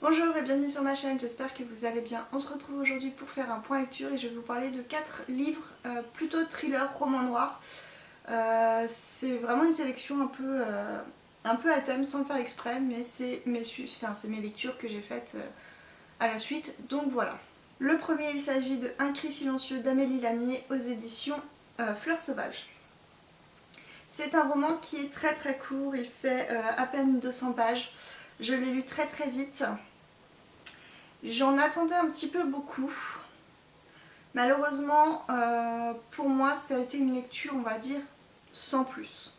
Bonjour et bienvenue sur ma chaîne, j'espère que vous allez bien. On se retrouve aujourd'hui pour faire un point lecture et je vais vous parler de 4 livres plutôt thriller, roman noir. C'est vraiment une sélection un peu à thème sans le faire exprès, mais c'est mes lectures que j'ai faites à la suite, donc voilà. Le premier, il s'agit de Un cri silencieux d'Amélie Lamier aux éditions Fleurs sauvages. C'est un roman qui est très court, il fait à peine 200 pages. Je l'ai lu très vite. J'en attendais un petit peu beaucoup. Malheureusement, pour moi, ça a été une lecture, on va dire, sans plus.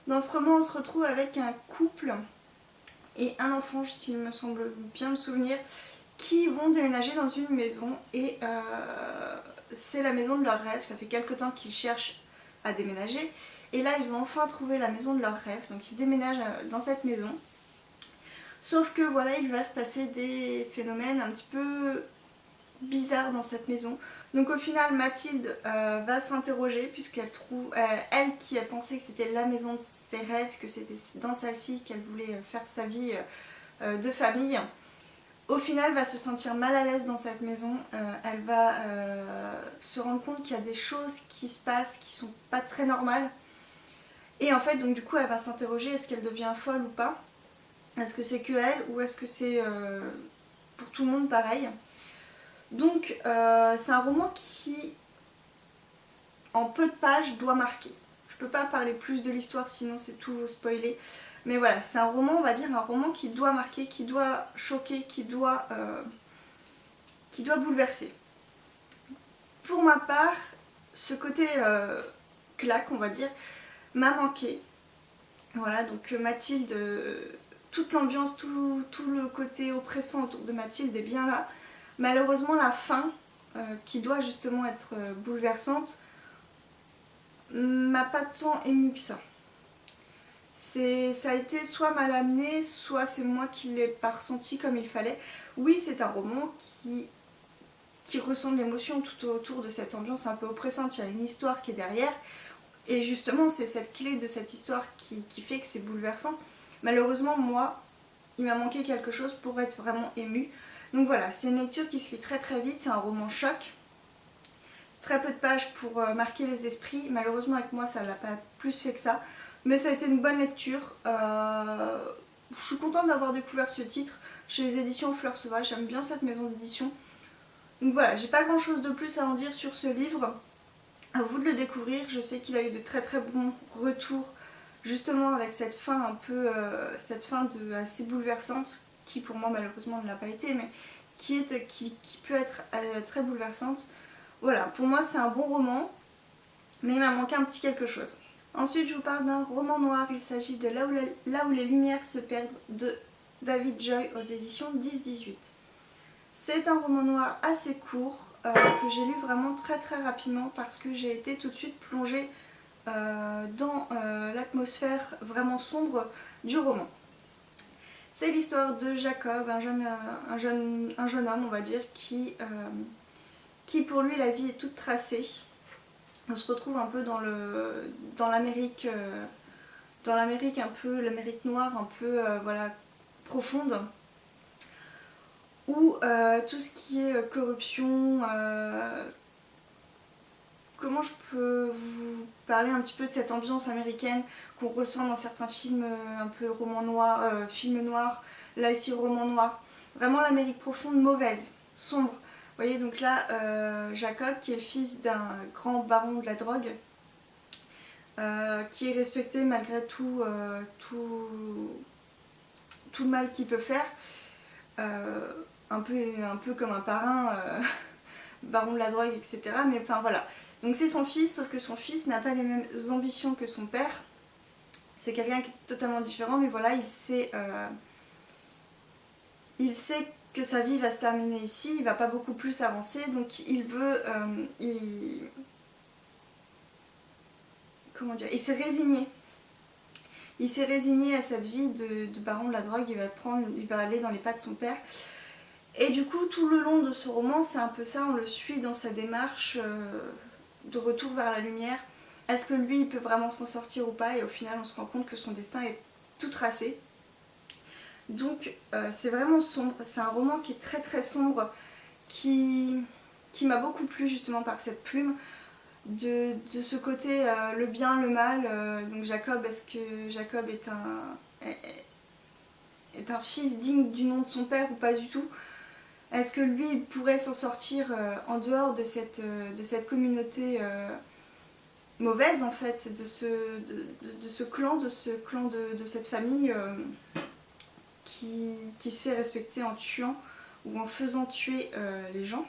Dans ce roman, on se retrouve avec un couple et un enfant, s'il me semble bien me souvenir, qui vont déménager dans une maison et c'est la maison de leur rêve. Ça fait quelque temps qu'ils cherchent à déménager et là, ils ont enfin trouvé la maison de leur rêve. Donc, ils déménagent dans cette maison. Sauf que voilà, il va se passer des phénomènes un petit peu bizarres dans cette maison. Donc au final, Mathilde va s'interroger puisqu'elle trouve, elle qui a pensé que c'était la maison de ses rêves, que c'était dans celle-ci qu'elle voulait faire sa vie de famille, au final va se sentir mal à l'aise dans cette maison. Elle va se rendre compte qu'il y a des choses qui se passent qui sont pas très normales. Et en fait, donc du coup, elle va s'interroger, est-ce qu'elle devient folle ou pas ? Est-ce que c'est que elle ou est-ce que c'est pour tout le monde pareil? Donc c'est un roman qui, en peu de pages, doit marquer. Je peux pas parler plus de l'histoire sinon c'est tout vous spoiler. Mais voilà, c'est un roman, on va dire, un roman qui doit marquer, qui doit choquer, qui doit bouleverser. Pour ma part, ce côté claque, on va dire, m'a manqué. Voilà, donc Mathilde... toute l'ambiance, tout le côté oppressant autour de Mathilde est bien là. Malheureusement, la fin, qui doit justement être bouleversante, m'a pas tant émue que ça. Ça a été soit mal amené, soit c'est moi qui l'ai pas ressenti comme il fallait. Oui, c'est un roman qui ressent de l'émotion tout autour de cette ambiance un peu oppressante. Il y a une histoire qui est derrière. Et justement, c'est cette clé de cette histoire qui fait que c'est bouleversant. Malheureusement, moi, il m'a manqué quelque chose pour être vraiment émue. Donc voilà, c'est une lecture qui se lit très vite, c'est un roman choc. Très peu de pages pour marquer les esprits. Malheureusement, avec moi, ça l'a pas plus fait que ça. Mais ça a été une bonne lecture. Je suis contente d'avoir découvert ce titre chez les éditions Fleurs sauvages. J'aime bien cette maison d'édition. Donc voilà, j'ai pas grand chose de plus à en dire sur ce livre. À vous de le découvrir. Je sais qu'il a eu de très bons retours, justement avec cette fin un peu, assez bouleversante, qui pour moi malheureusement ne l'a pas été, mais qui peut être très bouleversante. Voilà, pour moi c'est un bon roman, mais il m'a manqué un petit quelque chose. Ensuite je vous parle d'un roman noir, il s'agit de Là où les lumières se perdent de David Joy aux éditions 10-18. C'est un roman noir assez court, que j'ai lu vraiment très rapidement parce que j'ai été tout de suite plongée dans l'atmosphère vraiment sombre du roman. C'est l'histoire de Jacob, un jeune homme, on va dire, qui pour lui la vie est toute tracée. On se retrouve un peu dans l'Amérique un peu, l'Amérique noire un peu voilà, profonde, où tout ce qui est corruption, comment je peux vous parler un petit peu de cette ambiance américaine qu'on ressent dans certains films un peu roman noir, films noirs, là ici roman noir. Vraiment l'Amérique profonde, mauvaise, sombre. Vous voyez, donc là, Jacob, qui est le fils d'un grand baron de la drogue, qui est respecté malgré tout le mal qu'il peut faire, un peu comme un parrain, baron de la drogue, etc. Mais enfin voilà. Donc c'est son fils, sauf que son fils n'a pas les mêmes ambitions que son père. C'est quelqu'un qui est totalement différent, mais voilà, il sait que sa vie va se terminer ici, il va pas beaucoup plus avancer, donc il veut... comment dire, il s'est résigné. Il s'est résigné à cette vie de baron de la drogue, il va aller dans les pas de son père. Et du coup, tout le long de ce roman, c'est un peu ça, on le suit dans sa démarche de retour vers la lumière. Est-ce que lui, il peut vraiment s'en sortir ou pas? Et au final, on se rend compte que son destin est tout tracé. Donc c'est vraiment sombre, c'est un roman qui est très très sombre, qui m'a beaucoup plu justement par cette plume, de ce côté le bien, le mal. Donc Jacob, est-ce que Jacob est un fils digne du nom de son père ou pas du tout? Est-ce que lui il pourrait s'en sortir en dehors de cette communauté mauvaise en fait, de ce clan, de cette famille qui se fait respecter en tuant ou en faisant tuer les gens.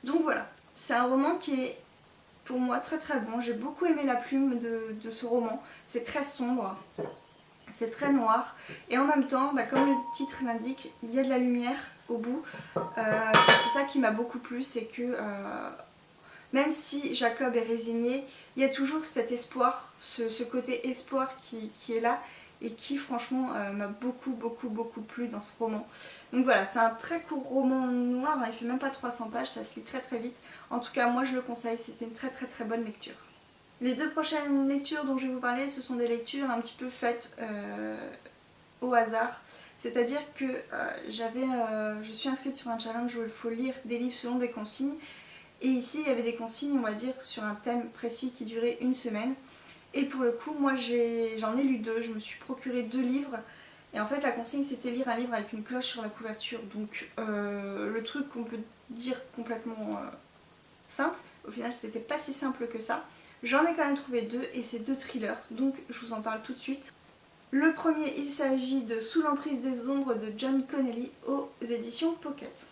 Donc voilà, c'est un roman qui est pour moi très très bon. J'ai beaucoup aimé la plume de ce roman. C'est très sombre, c'est très noir et en même temps, comme le titre l'indique, il y a de la lumière au bout. C'est ça qui m'a beaucoup plu, c'est que même si Jacob est résigné, il y a toujours cet espoir, ce côté espoir qui est là et qui franchement m'a beaucoup plu dans ce roman. Donc voilà, c'est un très court roman noir, hein, il fait même pas 300 pages, ça se lit très très vite. En tout cas moi je le conseille, c'était une très bonne lecture. Les 2 prochaines lectures dont je vais vous parler, ce sont des lectures un petit peu faites au hasard. C'est-à-dire que je suis inscrite sur un challenge où il faut lire des livres selon des consignes. Et ici, il y avait des consignes, on va dire, sur un thème précis qui durait une semaine. Et pour le coup, moi j'en ai lu 2, je me suis procuré 2 livres. Et en fait, la consigne, c'était lire un livre avec une cloche sur la couverture. Donc, le truc qu'on peut dire complètement simple, au final, c'était pas si simple que ça. J'en ai quand même trouvé 2 et c'est 2 thrillers, donc je vous en parle tout de suite. Le premier, il s'agit de Sous l'emprise des ombres de John Connelly aux éditions Pocket.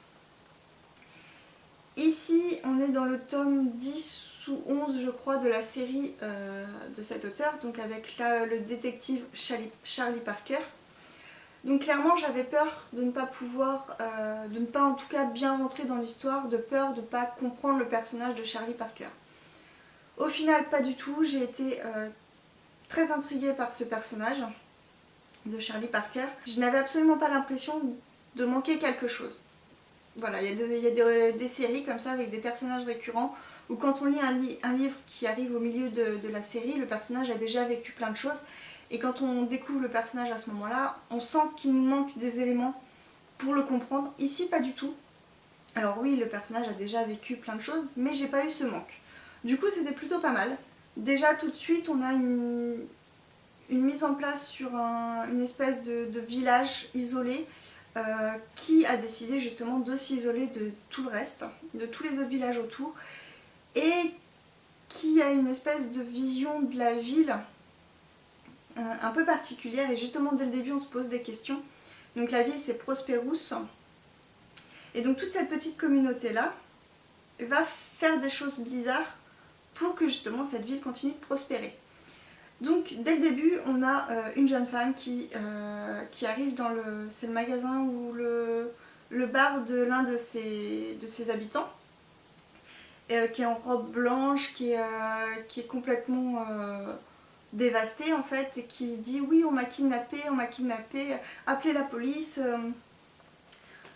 Ici, on est dans le tome 10 ou 11, je crois, de la série de cet auteur, donc avec le détective Charlie Parker. Donc clairement, j'avais peur de ne pas pouvoir, de ne pas en tout cas bien rentrer dans l'histoire, de peur de ne pas comprendre le personnage de Charlie Parker. Au final, pas du tout, j'ai été très intriguée par ce personnage de Charlie Parker. Je n'avais absolument pas l'impression de manquer quelque chose. Voilà, il y a des séries comme ça avec des personnages récurrents où quand on lit un livre qui arrive au milieu de la série, le personnage a déjà vécu plein de choses et quand on découvre le personnage à ce moment-là, on sent qu'il nous manque des éléments pour le comprendre. Ici, pas du tout. Alors oui, le personnage a déjà vécu plein de choses, mais j'ai pas eu ce manque. Du coup, c'était plutôt pas mal. Déjà, tout de suite, on a une mise en place sur une espèce de village isolé qui a décidé justement de s'isoler de tout le reste, de tous les autres villages autour, et qui a une espèce de vision de la ville un peu particulière, et justement dès le début on se pose des questions. Donc la ville c'est Prosperous, et donc toute cette petite communauté là va faire des choses bizarres pour que justement cette ville continue de prospérer. Donc dès le début on a une jeune femme qui arrive dans c'est le magasin ou le bar de l'un de ses habitants, qui est en robe blanche, qui est complètement dévastée en fait, et qui dit oui on m'a kidnappée, appelez la police.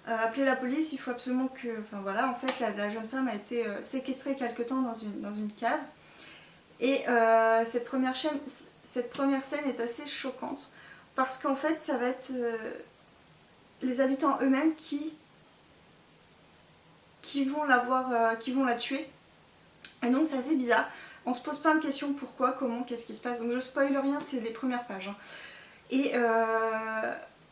Appeler la police, il faut absolument que... Enfin voilà, en fait la jeune femme a été séquestrée quelque temps dans une cave. Et cette première scène est assez choquante parce qu'en fait ça va être les habitants eux-mêmes qui vont la tuer. Et donc c'est assez bizarre. On se pose plein de questions, pourquoi, comment, qu'est-ce qui se passe. Donc je spoil rien, c'est les premières pages. Et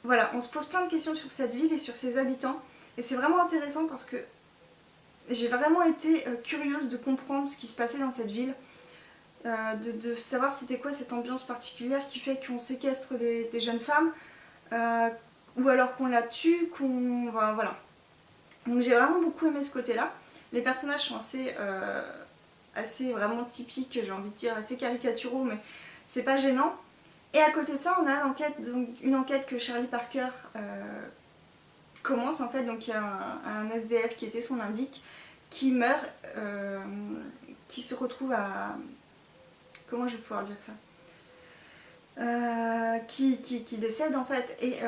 voilà, on se pose plein de questions sur cette ville et sur ses habitants. Et c'est vraiment intéressant parce que j'ai vraiment été curieuse de comprendre ce qui se passait dans cette ville. De savoir c'était quoi cette ambiance particulière qui fait qu'on séquestre des jeunes femmes ou alors qu'on la tue, voilà. Donc j'ai vraiment beaucoup aimé ce côté-là. Les personnages sont assez vraiment typiques, j'ai envie de dire, assez caricaturaux, mais c'est pas gênant. Et à côté de ça, on a une enquête que Charlie Parker commence en fait. Donc il y a un SDF qui était son indique, qui meurt, qui se retrouve à... Comment je vais pouvoir dire ça, qui décède en fait, et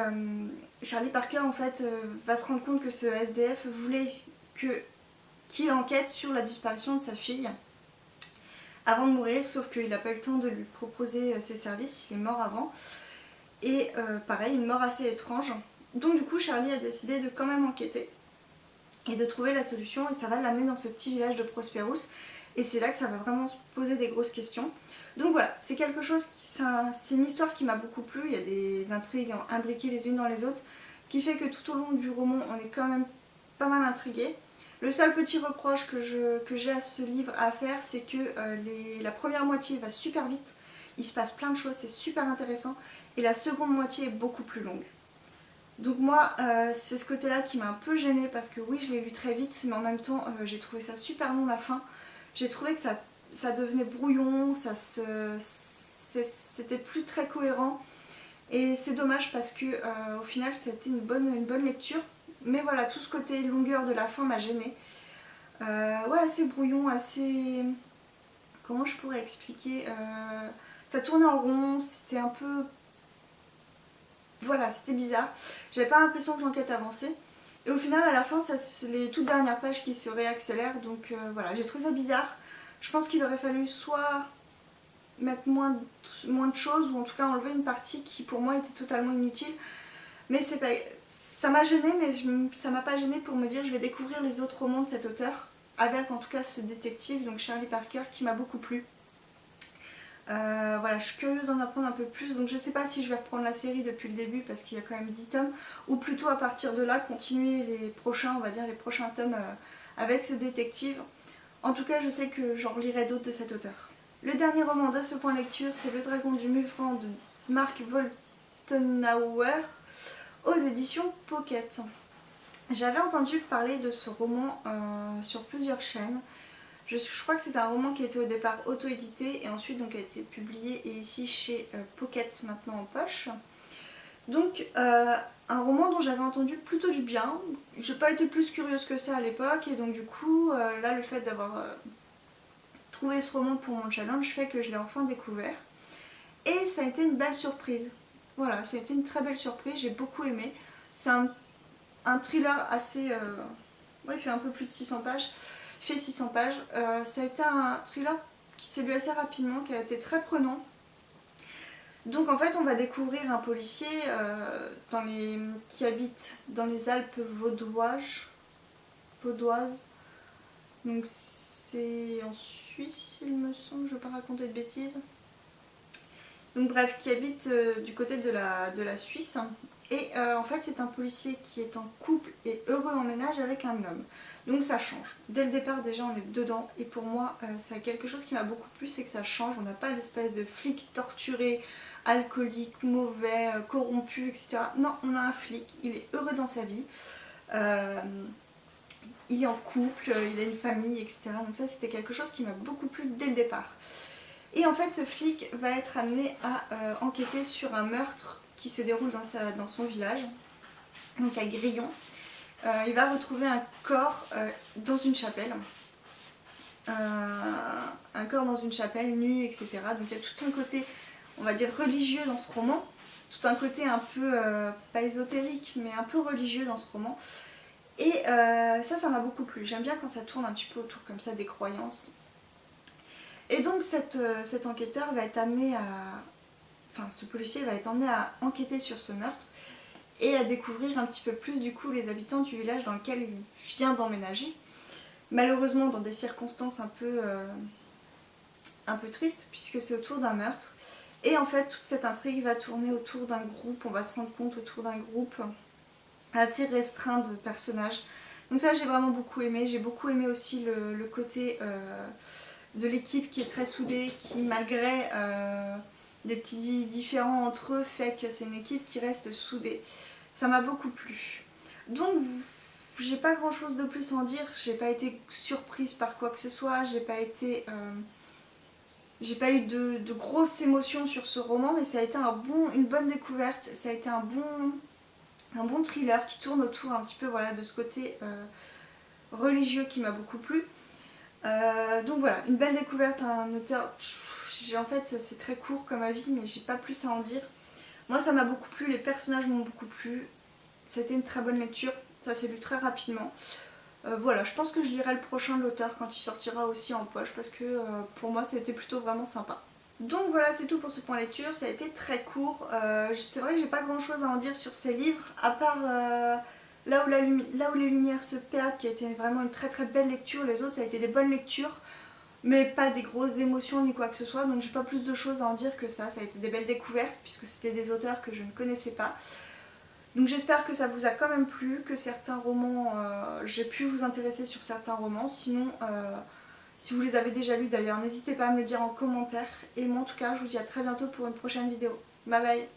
Charlie Parker en fait va se rendre compte que ce SDF voulait qu'il enquête sur la disparition de sa fille avant de mourir, sauf qu'il n'a pas eu le temps de lui proposer ses services, il est mort avant. Et pareil, une mort assez étrange. Donc du coup Charlie a décidé de quand même enquêter et de trouver la solution, et ça va l'amener dans ce petit village de Prosperous. Et c'est là que ça va vraiment se poser des grosses questions. Donc voilà, c'est quelque chose c'est une histoire qui m'a beaucoup plu. Il y a des intrigues imbriquées les unes dans les autres, qui fait que tout au long du roman, on est quand même pas mal intrigué. Le seul petit reproche que j'ai à ce livre à faire, c'est que la première moitié va super vite. Il se passe plein de choses, c'est super intéressant. Et la seconde moitié est beaucoup plus longue. Donc moi, c'est ce côté-là qui m'a un peu gênée, parce que oui, je l'ai lu très vite, mais en même temps, j'ai trouvé ça super long la fin. J'ai trouvé que ça devenait brouillon, c'était plus très cohérent. Et c'est dommage parce que au final, c'était une bonne lecture. Mais voilà, tout ce côté longueur de la fin m'a gênée. Ouais, assez brouillon, assez... Comment je pourrais expliquer ça tournait en rond, c'était un peu... Voilà, c'était bizarre. J'avais pas l'impression que l'enquête avançait. Et au final, à la fin, c'est les toutes dernières pages qui se réaccélèrent. Donc voilà, j'ai trouvé ça bizarre. Je pense qu'il aurait fallu soit mettre moins de choses, ou en tout cas enlever une partie qui pour moi était totalement inutile. Mais c'est pas... ça m'a gênée, mais ça m'a pas gênée pour me dire je vais découvrir les autres romans de cet auteur, avec en tout cas ce détective, donc Charlie Parker, qui m'a beaucoup plu. Voilà, je suis curieuse d'en apprendre un peu plus, donc je sais pas si je vais reprendre la série depuis le début parce qu'il y a quand même 10 tomes, ou plutôt à partir de là continuer les prochains, on va dire les prochains tomes avec ce détective. En tout cas, je sais que j'en lirai d'autres de cet auteur. Le dernier roman de ce point lecture, c'est Le Dragon du Mufran de Mark Woltenhauer aux éditions Pocket. J'avais entendu parler de ce roman sur plusieurs chaînes. Je crois que c'est un roman qui a été au départ auto-édité et ensuite donc a été publié et ici chez Pocket maintenant en poche. Donc un roman dont j'avais entendu plutôt du bien. J'ai pas été plus curieuse que ça à l'époque, et donc du coup là le fait d'avoir trouvé ce roman pour mon challenge fait que je l'ai enfin découvert. Et ça a été une belle surprise. Voilà, ça a été une très belle surprise, j'ai beaucoup aimé. C'est un thriller assez... ouais, il fait un peu plus de 600 pages. Il fait 600 pages. Ça a été un thriller qui s'est lu assez rapidement, qui a été très prenant. Donc en fait on va découvrir un policier qui habite dans les Alpes vaudoises. Donc c'est en Suisse il me semble, je ne vais pas raconter de bêtises. Donc bref, qui habite du côté de la Suisse. Et en fait c'est un policier qui est en couple et heureux en ménage avec un homme. Donc ça change. Dès le départ déjà on est dedans, et pour moi c'est quelque chose qui m'a beaucoup plu, c'est que ça change. On n'a pas l'espèce de flic torturé, alcoolique, mauvais, corrompu, etc. Non, on a un flic, il est heureux dans sa vie. Il est en couple, il a une famille, etc. Donc ça c'était quelque chose qui m'a beaucoup plu dès le départ. Et en fait ce flic va être amené à enquêter sur un meurtre qui se déroule dans son village, donc à Grillon. Il va retrouver un corps dans une chapelle. Un corps dans une chapelle, nu, etc. Donc il y a tout un côté, on va dire, religieux dans ce roman. Tout un côté un peu, pas ésotérique, mais un peu religieux dans ce roman. Et ça m'a beaucoup plu. J'aime bien quand ça tourne un petit peu autour comme ça des croyances. Et donc cet enquêteur va être amené à... Enfin, ce policier va être emmené à enquêter sur ce meurtre et à découvrir un petit peu plus du coup les habitants du village dans lequel il vient d'emménager. Malheureusement dans des circonstances un peu tristes, puisque c'est autour d'un meurtre. Et en fait toute cette intrigue va tourner autour d'un groupe, on va se rendre compte autour d'un groupe assez restreint de personnages. Donc ça j'ai vraiment beaucoup aimé. J'ai beaucoup aimé aussi le côté de l'équipe qui est très soudée, qui malgré des petits différends entre eux fait que c'est une équipe qui reste soudée. Ça m'a beaucoup plu. Donc j'ai pas grand chose de plus à en dire, j'ai pas été surprise par quoi que ce soit, j'ai pas eu de grosses émotions sur ce roman, mais ça a été une bonne découverte, ça a été un bon thriller qui tourne autour un petit peu voilà, de ce côté religieux qui m'a beaucoup plu. Donc voilà, une belle découverte, un auteur, en fait c'est très court comme avis mais j'ai pas plus à en dire. Moi ça m'a beaucoup plu, les personnages m'ont beaucoup plu, c'était une très bonne lecture, ça s'est lu très rapidement. Voilà, je pense que je lirai le prochain de l'auteur quand il sortira aussi en poche parce que pour moi c'était plutôt vraiment sympa. Donc voilà, c'est tout pour ce point lecture, ça a été très court. C'est vrai que j'ai pas grand chose à en dire sur ces livres, à part là où les lumières se perdent, qui a été vraiment une très très belle lecture. Les autres, ça a été des bonnes lectures, mais pas des grosses émotions ni quoi que ce soit, donc j'ai pas plus de choses à en dire que ça. Ça a été des belles découvertes, puisque c'était des auteurs que je ne connaissais pas. Donc j'espère que ça vous a quand même plu, que certains romans, j'ai pu vous intéresser sur certains romans. Sinon, si vous les avez déjà lus d'ailleurs, n'hésitez pas à me le dire en commentaire. Et moi en tout cas, je vous dis à très bientôt pour une prochaine vidéo. Bye bye.